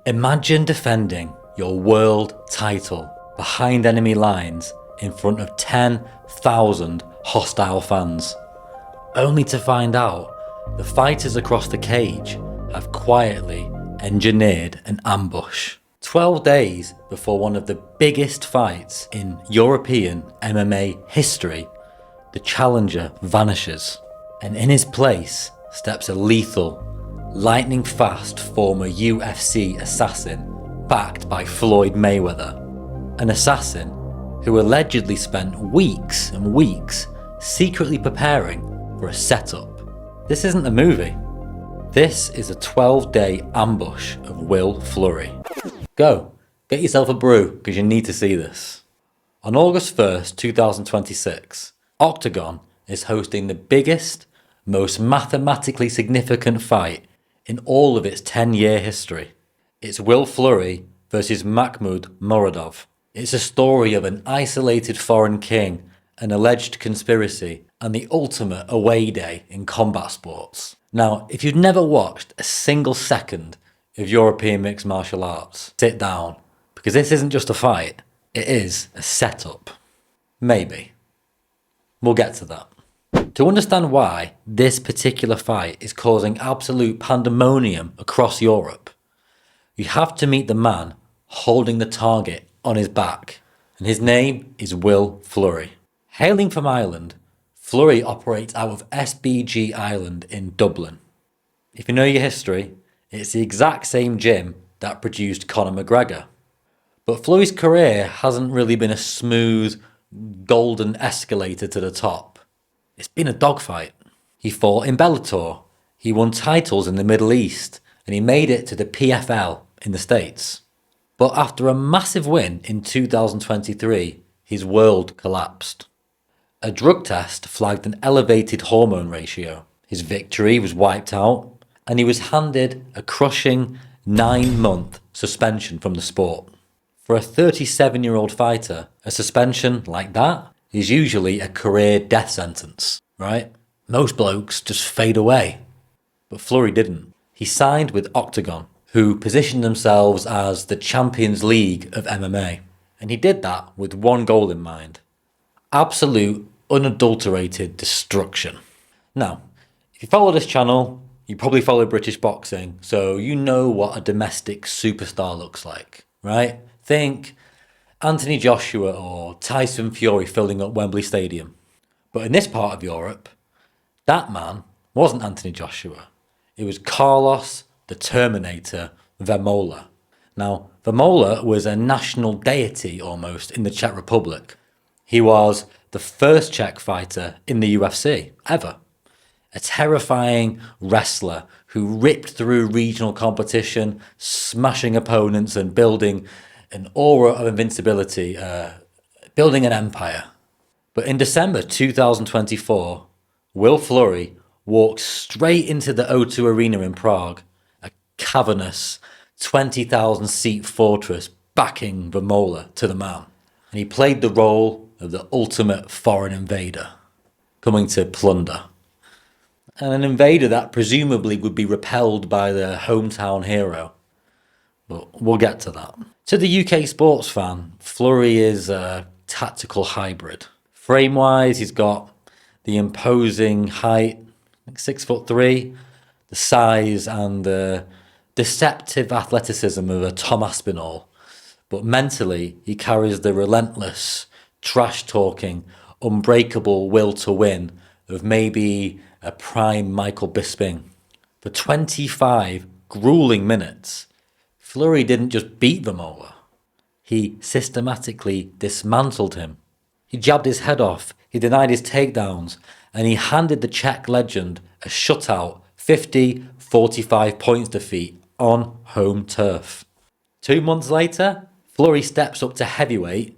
Imagine defending your world title behind enemy lines in front of 10,000 hostile fans, only to find out the fighters across the cage have quietly engineered an ambush. 12 days before one of the biggest fights in European MMA history, the challenger vanishes, and in his place steps a lethal, lightning-fast former UFC assassin backed by Floyd Mayweather. An assassin who allegedly spent weeks and weeks secretly preparing for a setup. This isn't a movie. This is a 12-day ambush of Will Fleury. Go, get yourself a brew because you need to see this. On August 1st, 2026, Oktagon is hosting the biggest, most mathematically significant fight in all of its 10-year history. It's Will Fleury versus Makhmud Muradov. It's a story of an isolated foreign king, an alleged conspiracy, and the ultimate away day in combat sports. Now, if you've never watched a single second of European mixed martial arts, sit down, because this isn't just a fight, it is a setup. Maybe. We'll get to that. To understand why this particular fight is causing absolute pandemonium across Europe, you have to meet the man holding the target on his back, and his name is Will Fleury. Hailing from Ireland, Fleury operates out of SBG Ireland in Dublin. If you know your history, it's the exact same gym that produced Conor McGregor. But Fleury's career hasn't really been a smooth, golden escalator to the top. It's been a dogfight. He fought in Bellator, he won titles in the Middle East, and he made it to the PFL in the States. But after a massive win in 2023, his world collapsed. A drug test flagged an elevated hormone ratio. His victory was wiped out, and he was handed a crushing 9-month suspension from the sport. For a 37-year-old fighter, a suspension like that is usually a career death sentence, right? Most blokes just fade away. But Fleury didn't. He signed with Oktagon, who positioned themselves as the Champions League of MMA. And he did that with one goal in mind: absolute, unadulterated destruction. Now, if you follow this channel, you probably follow British boxing, so you know what a domestic superstar looks like, right? Think Anthony Joshua or Tyson Fury filling up Wembley Stadium. But in this part of Europe, that man wasn't Anthony Joshua. It was Karlos, the Terminator, Vemola. Now, Vemola was a national deity almost in the Czech Republic. He was the first Czech fighter in the UFC ever. A terrifying wrestler who ripped through regional competition, smashing opponents and building an aura of invincibility, building an empire. But in December 2024, Will Fleury walked straight into the O2 Arena in Prague, a cavernous 20,000 seat fortress backing Vemola to the man. And he played the role of the ultimate foreign invader, coming to plunder. And an invader that presumably would be repelled by the hometown hero. But we'll get to that. To the UK sports fan, Fleury is a tactical hybrid. Frame-wise, he's got the imposing height, 6'3", the size and the deceptive athleticism of a Tom Aspinall. But mentally, he carries the relentless, trash-talking, unbreakable will to win of maybe a prime Michael Bisping. For 25 grueling minutes, Fleury didn't just beat Vemola. He systematically dismantled him. He jabbed his head off, he denied his takedowns, and he handed the Czech legend a shutout 50-45 points defeat on home turf. 2 months later, Fleury steps up to heavyweight,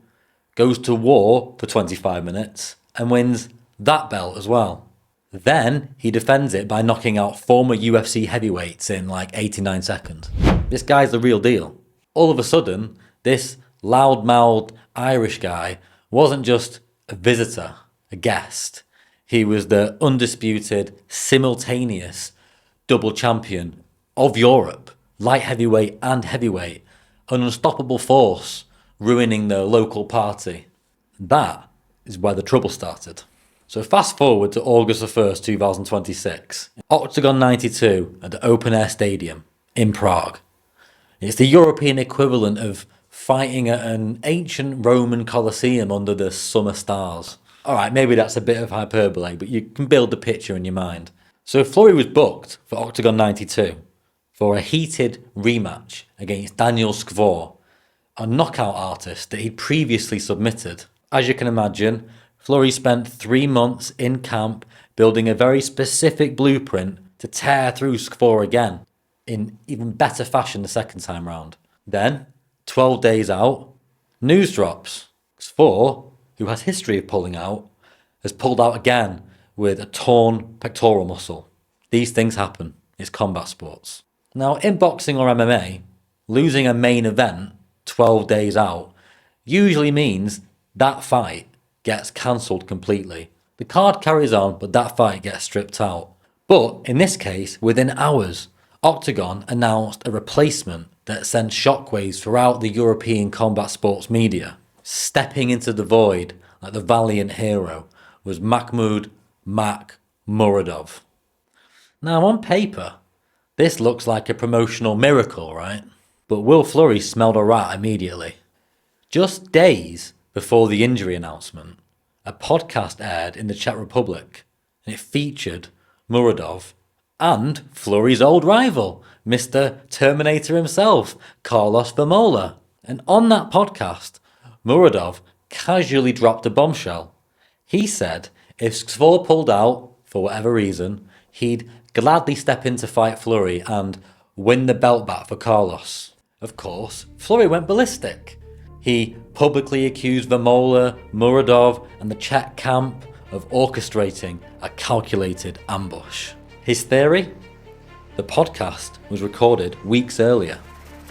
goes to war for 25 minutes, and wins that belt as well. Then he defends it by knocking out former UFC heavyweights in like 89 seconds. This guy's the real deal. All of a sudden, this loud-mouthed Irish guy wasn't just a visitor, a guest. He was the undisputed, simultaneous double champion of Europe, light heavyweight and heavyweight, an unstoppable force ruining the local party. That is where the trouble started. So fast forward to August the 1st, 2026, Oktagon 92 at the Open Air Stadium in Prague. It's the European equivalent of fighting at an ancient Roman Colosseum under the summer stars. Alright, maybe that's a bit of hyperbole, but you can build the picture in your mind. So Fleury was booked for Oktagon 92 for a heated rematch against Daniel Skvor, a knockout artist that he'd previously submitted. As you can imagine, Fleury spent 3 months in camp building a very specific blueprint to tear through Skvor again, in even better fashion the second time round. Then, 12 days out, news drops. Skvor, who has history of pulling out, has pulled out again with a torn pectoral muscle. These things happen. It's combat sports. Now, in boxing or MMA, losing a main event 12 days out usually means that fight gets cancelled completely. The card carries on, but that fight gets stripped out. But in this case, within hours, Oktagon announced a replacement that sent shockwaves throughout the European combat sports media. Stepping into the void like the valiant hero was Makhmud Muradov. Now on paper, this looks like a promotional miracle, right? But Will Fleury smelled a rat immediately. Just days before the injury announcement, a podcast aired in the Czech Republic, and it featured Muradov and Fleury's old rival, Mr. Terminator himself, Karlos Vemola. And on that podcast, Muradov casually dropped a bombshell. He said if Skvor pulled out, for whatever reason, he'd gladly step in to fight Fleury and win the belt back for Karlos. Of course, Fleury went ballistic. He publicly accused Vemola, Muradov and the Czech camp of orchestrating a calculated ambush. His theory? The podcast was recorded weeks earlier.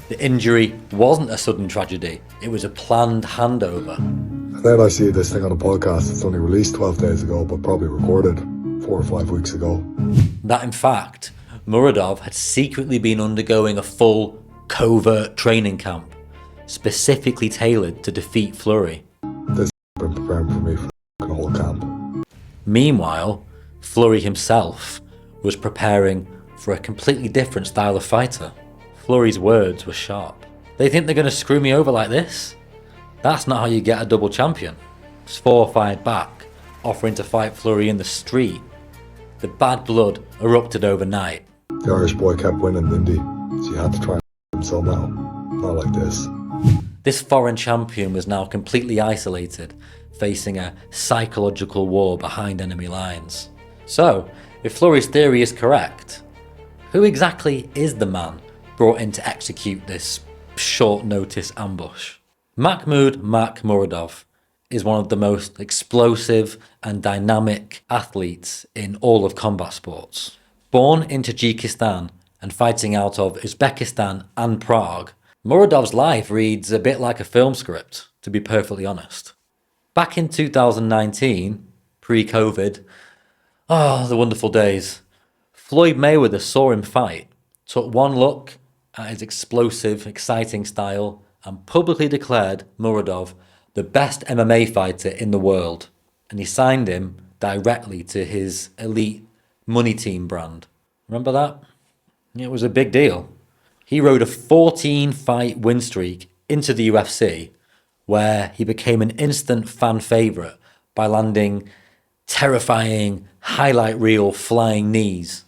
The injury wasn't a sudden tragedy, it was a planned handover. And then I see this thing on a podcast that's only released 12 days ago, but probably recorded 4 or 5 weeks ago. That in fact, Muradov had secretly been undergoing a full covert training camp, specifically tailored to defeat Fleury. This has been preparing for me for the whole camp. Meanwhile, Fleury himself was preparing for a completely different style of fighter. Fleury's words were sharp. They think they're going to screw me over like this? That's not how you get a double champion. Skvor fired back, offering to fight Fleury in the street. The bad blood erupted overnight. The Irish boy kept winning, didn't he? So you had to try and him somehow. Not like this. This foreign champion was now completely isolated, facing a psychological war behind enemy lines. So, if Fleury's theory is correct, who exactly is the man brought in to execute this short notice ambush? Makhmud Muradov is one of the most explosive and dynamic athletes in all of combat sports. Born in Tajikistan and fighting out of Uzbekistan and Prague, Muradov's life reads a bit like a film script, to be perfectly honest. Back in 2019, pre-COVID, the wonderful days, Floyd Mayweather saw him fight, took one look at his explosive, exciting style and publicly declared Muradov the best MMA fighter in the world, and he signed him directly to his elite money team brand. Remember that? It was a big deal. He rode a 14-fight win streak into the UFC, where he became an instant fan favourite by landing terrifying highlight reel flying knees.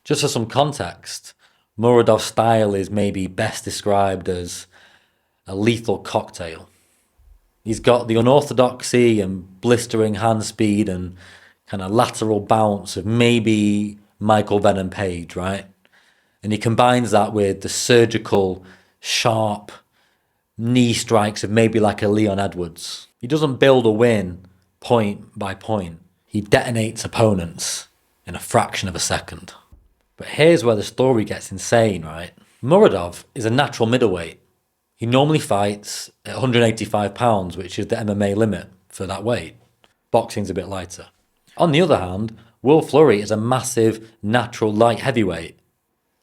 Just for some context, Muradov's style is maybe best described as a lethal cocktail. He's got the unorthodoxy and blistering hand speed and kind of lateral bounce of maybe Michael Venom Page, right? And he combines that with the surgical, sharp knee strikes of maybe like a Leon Edwards. He doesn't build a win point by point. He detonates opponents in a fraction of a second. But here's where the story gets insane, right? Muradov is a natural middleweight. He normally fights at 185 pounds, which is the MMA limit for that weight. Boxing's a bit lighter. On the other hand, Will Fleury is a massive natural light heavyweight.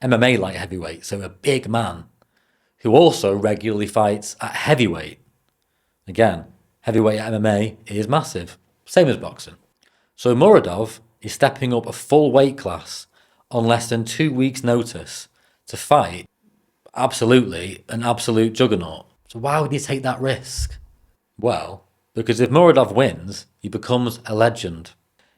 MMA light heavyweight, so a big man, who also regularly fights at heavyweight. Again, heavyweight at MMA is massive, same as boxing. So Muradov is stepping up a full weight class on less than 2 weeks' notice to fight absolutely an absolute juggernaut. So why would he take that risk? Well, because if Muradov wins, he becomes a legend.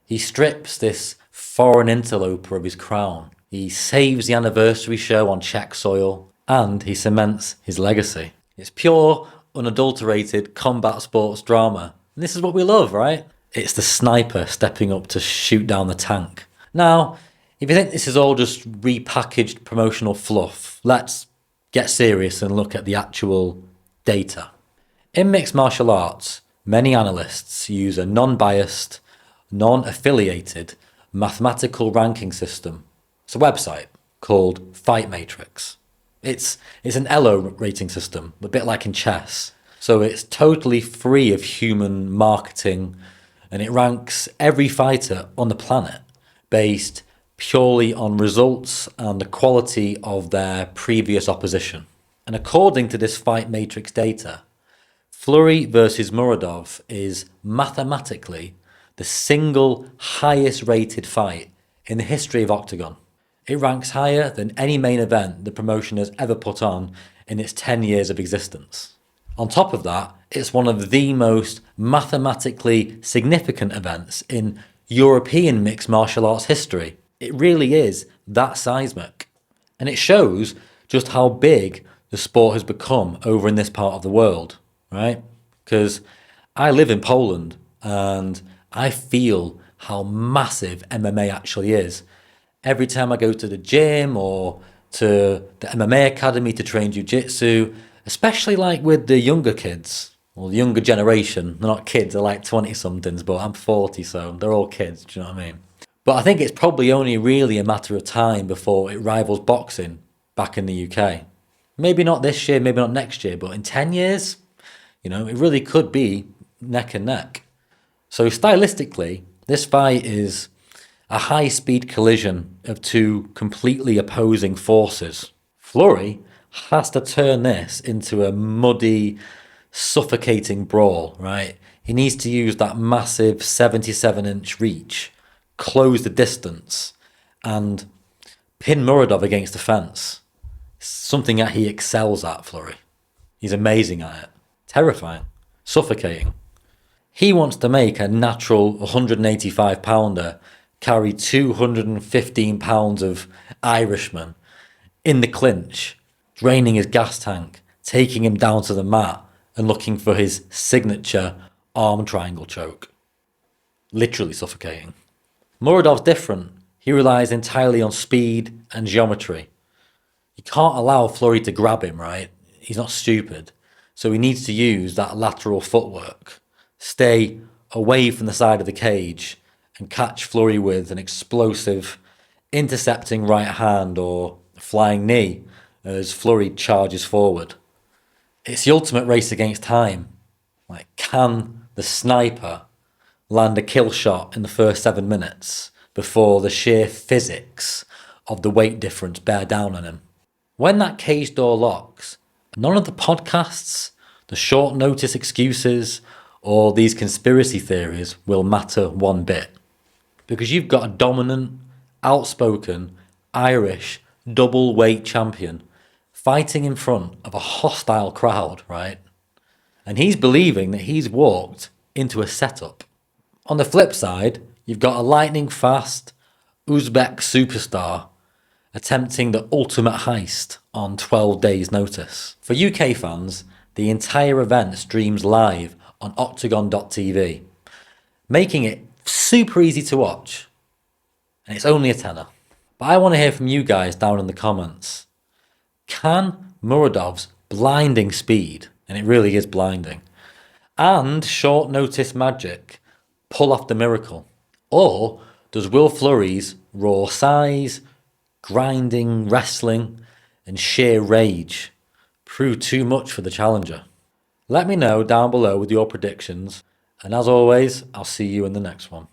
He strips this foreign interloper of his crown. He saves the anniversary show on Czech soil, and he cements his legacy. It's pure, unadulterated combat sports drama. And this is what we love, right? It's the sniper stepping up to shoot down the tank. Now, if you think this is all just repackaged promotional fluff, let's get serious and look at the actual data. In mixed martial arts, many analysts use a non-biased, non-affiliated mathematical ranking system. It's a website called Fight Matrix. It's an ELO rating system, a bit like in chess. So it's totally free of human marketing, and it ranks every fighter on the planet based purely on results and the quality of their previous opposition. And according to this Fight Matrix data, Fleury versus Muradov is mathematically the single highest rated fight in the history of Oktagon. It ranks higher than any main event the promotion has ever put on in its 10 years of existence. On top of that, it's one of the most mathematically significant events in European mixed martial arts history. It really is that seismic. And it shows just how big the sport has become over in this part of the world, right? Because I live in Poland and I feel how massive MMA actually is. Every time I go to the gym or to the MMA academy to train jiu-jitsu, especially like with the younger kids or the younger generation, they're not kids, they're like 20-somethings, but I'm 40, so they're all kids, do you know what I mean? But I think it's probably only really a matter of time before it rivals boxing back in the UK. Maybe not this year, maybe not next year, but in 10 years, it really could be neck and neck. So stylistically, this fight is a high-speed collision of two completely opposing forces. Fleury has to turn this into a muddy, suffocating brawl, right? He needs to use that massive 77-inch reach, close the distance, and pin Muradov against the fence. Something that he excels at, Fleury. He's amazing at it. Terrifying. Suffocating. He wants to make a natural 185-pounder carry 215 pounds of Irishman in the clinch, draining his gas tank, taking him down to the mat and looking for his signature arm triangle choke. Literally suffocating. Muradov's different. He relies entirely on speed and geometry. You can't allow Fleury to grab him, right? He's not stupid. So he needs to use that lateral footwork, stay away from the side of the cage and catch Fleury with an explosive intercepting right hand or flying knee as Fleury charges forward. It's the ultimate race against time. Can the sniper land a kill shot in the first 7 minutes before the sheer physics of the weight difference bear down on him? When that cage door locks, none of the podcasts, the short notice excuses, or these conspiracy theories will matter one bit. Because you've got a dominant, outspoken, Irish, double weight champion fighting in front of a hostile crowd, right? And he's believing that he's walked into a setup. On the flip side, you've got a lightning fast Uzbek superstar attempting the ultimate heist on 12 days' notice. For UK fans, the entire event streams live on Oktagon.tv, making it super easy to watch. And it's only a tenner. But I want to hear from you guys down in the comments. Can Muradov's blinding speed, and it really is blinding, and short notice magic pull off the miracle? Or does Will Fleury's raw size, grinding wrestling, and sheer rage prove too much for the challenger? Let me know down below with your predictions, and as always, I'll see you in the next one.